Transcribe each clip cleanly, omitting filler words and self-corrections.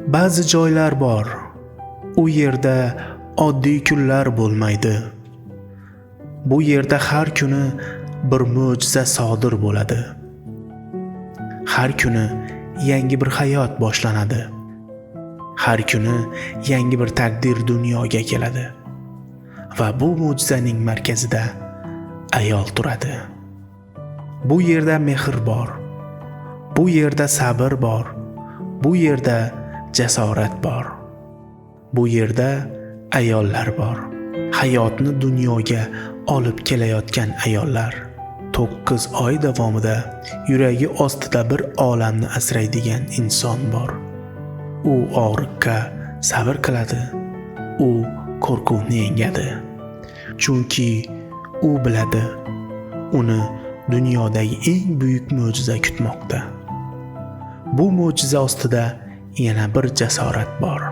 Ba'zi joylar bor, u yerda oddiy kunlar bo'lmaydi. Bu yerda har kuni bir mo'jiza sodir bo'ladi. Har kuni yangi bir hayot boshlanadi. Har kuni yangi bir taqdir dunyoga keladi. Va bu mo'jizaning markazida ayol turadi. Bu yerda mehr bor. Bu yerda sabr bor. Bu yerda jasorat bor. Bu yerda ayollar bor. Hayotni dunyoga olib kelayotgan ayollar. 9 oy davomida yuragi ostida bir olamni asraydigan inson bor. U og'riqqa sabr qiladi. U qo'rquvni yengadi. Chunki u biladi, uni dunyodagi eng buyuk mo'jiza kutmoqda. Bu mo'jiza ostida yana bir jasorat bor.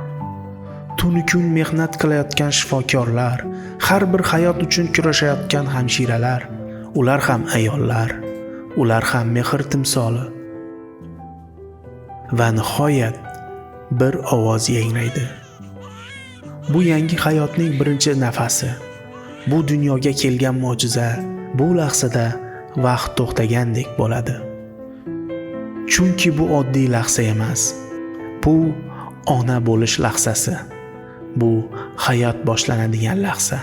Tun-kun mehnat qilayotgan shifokorlar, har bir hayot uchun kurashayotgan hamshiralar, ular ham ayollar, ular ham mehr timsoli. Va nihoyat bir ovoz yangraydi. Bu yangi hayotning birinchi nafasi. Bu dunyoga kelgan mo'jiza bu lahzada vaqt to'xtagandek bo'ladi. Chunki bu oddiy lahza emas. Bu ona bo'lish lahzasi. Bu hayot boshlanadigan lahza.